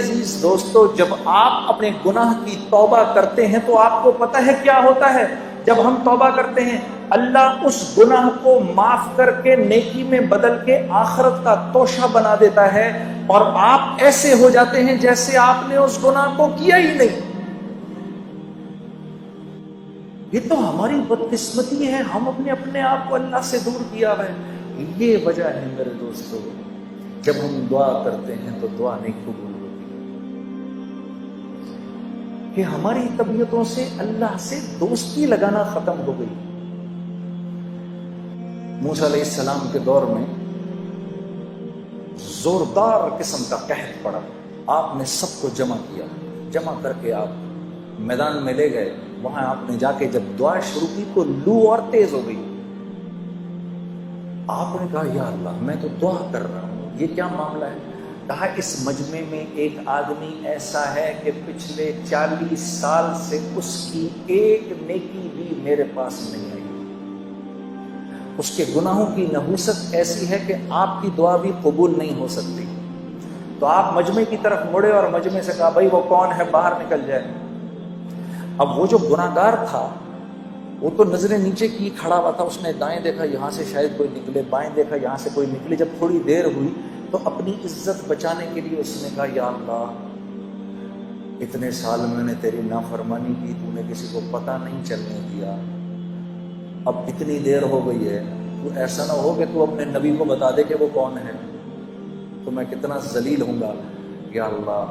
عزیز دوستو، جب آپ اپنے گناہ کی توبہ کرتے ہیں تو آپ کو پتہ ہے کیا ہوتا ہے؟ جب ہم توبہ کرتے ہیں اللہ اس گناہ کو معاف کر کے نیکی میں بدل کے آخرت کا توشہ بنا دیتا ہے، اور آپ ایسے ہو جاتے ہیں جیسے آپ نے اس گناہ کو کیا ہی نہیں۔ یہ تو ہماری بدقسمتی ہے، ہم اپنے آپ کو اللہ سے دور کیا ہے۔ یہ وجہ ہے میرے دوستو، جب ہم دعا کرتے ہیں تو دعا نہیں قبول ہوتی، کہ ہماری طبیعتوں سے اللہ سے دوستی لگانا ختم ہو گئی۔ موسیٰ علیہ السلام کے دور میں زوردار قسم کا قحط پڑا، آپ نے سب کو جمع کیا، جمع کر کے آپ میدان میں لے گئے، وہاں آپ نے جا کے جب دعا شروع کی تو لو اور تیز ہو گئی۔ آپ نے کہا یا اللہ میں تو دعا کر رہا ہوں، یہ کیا معاملہ ہے؟ کہا اس مجمع میں ایک آدمی ایسا ہے کہ پچھلے 40 سال سے اس کی ایک نیکی بھی میرے پاس نہیں آئی، اس کے گناہوں کی نحوست ایسی ہے کہ آپ کی دعا بھی قبول نہیں ہو سکتی۔ تو آپ مجمع کی طرف مڑے اور مجمع سے کہا بھائی وہ کون ہے، باہر نکل جائے۔ اب وہ جو گناہگار تھا وہ تو نظریں نیچے کی کھڑا ہوا تھا، اس نے دائیں دیکھا یہاں سے شاید کوئی نکلے، بائیں دیکھا یہاں سے کوئی نکلے۔ جب تھوڑی دیر ہوئی تو اپنی عزت بچانے کے لیے اس نے کہا یا اللہ اتنے سال میں نے تیری نافرمانی کی، تو نے کسی کو پتہ نہیں چلنے دیا، اب اتنی دیر ہو گئی ہے، تو ایسا نہ ہو کہ تو اپنے نبی کو بتا دے کہ وہ کون ہے، تو میں کتنا ذلیل ہوں گا۔ یا اللہ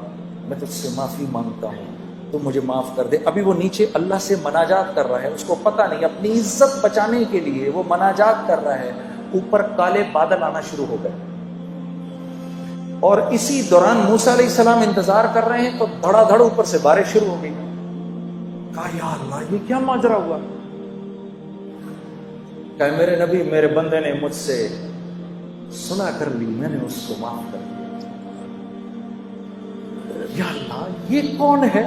میں تجھ سے معافی مانگتا ہوں، تو مجھے معاف کر دے۔ ابھی وہ نیچے اللہ سے مناجات کر رہا ہے، اس کو پتہ نہیں، اپنی عزت بچانے کے لیے وہ مناجات کر رہا ہے۔ اوپر کالے بادل آنا شروع ہو گئے، اور اسی دوران موسیٰ علیہ السلام انتظار کر رہے ہیں تو دھڑا دھڑ اوپر سے بارش شروع ہو گئی۔ کہا یا اللہ یہ کیا ماجرا ہوا؟ کہ میرے نبی میرے بندے نے مجھ سے صلح کر لی، میں نے اس کو معاف کر دیا۔ یا اللہ یہ کون ہے؟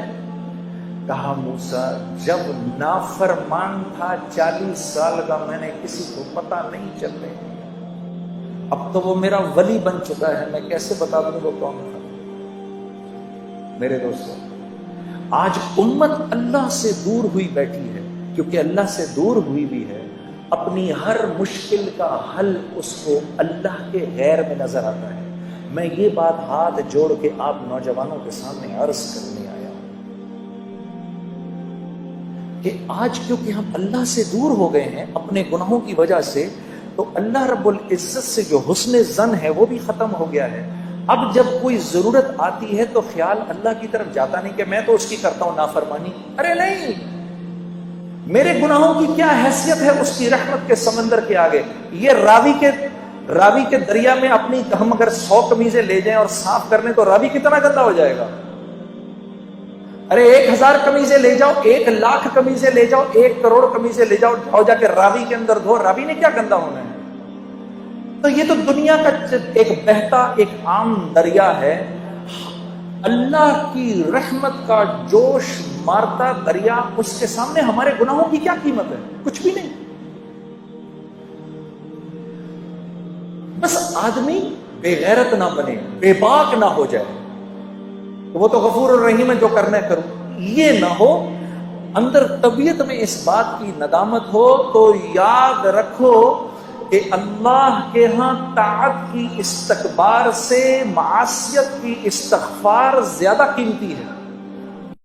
کہا موسیٰ جب نافرمان تھا 40 سال کا میں نے کسی کو پتہ نہیں چلنے دیا، اب تو وہ میرا ولی بن چکا ہے، میں کیسے بتا دوں وہ کون تھا؟ میرے دوستو آج امت اللہ سے دور ہوئی بیٹھی ہے، کیونکہ اللہ سے دور ہوئی بھی ہے، اپنی ہر مشکل کا حل اس کو اللہ کے غیر میں نظر آتا ہے۔ میں یہ بات ہاتھ جوڑ کے آپ نوجوانوں کے سامنے عرض کرنے آیا ہوں کہ آج کیونکہ ہم اللہ سے دور ہو گئے ہیں اپنے گناہوں کی وجہ سے، تو اللہ رب العزت سے جو حسن ظن ہے وہ بھی ختم ہو گیا ہے۔ اب جب کوئی ضرورت آتی ہے تو خیال اللہ کی طرف جاتا نہیں کہ میں تو اس کی کرتا ہوں نافرمانی، ارے نہیں، میرے گناہوں کی کیا حیثیت ہے اس کی رحمت کے سمندر کے آگے؟ یہ راوی کے دریا میں اپنی ہم اگر 100 قمیضیں لے جائیں اور صاف کرنے تو راوی کتنا گندا ہو جائے گا؟ ارے 1000 قمیضیں لے جاؤ، 1,00,000 قمیضیں لے جاؤ، 1 کروڑ قمیضیں لے جاؤ جا کے راوی کے اندر دھو، راوی نے کیا گندا ہونا ہے؟ تو یہ تو دنیا کا ایک بہتا ایک عام دریا ہے، اللہ کی رحمت کا جوش مارتا دریا، اس کے سامنے ہمارے گناہوں کی کیا قیمت ہے؟ کچھ بھی نہیں۔ بس آدمی بے غیرت نہ بنے، بے باک نہ ہو جائے، وہ تو غفور الرحیم ہے جو کرنا ہے کرو، یہ نہ ہو، اندر طبیعت میں اس بات کی ندامت ہو تو یاد رکھو کہ اللہ کے ہاں طاعت کی استکبار سے معصیت کی استغفار زیادہ قیمتی ہے۔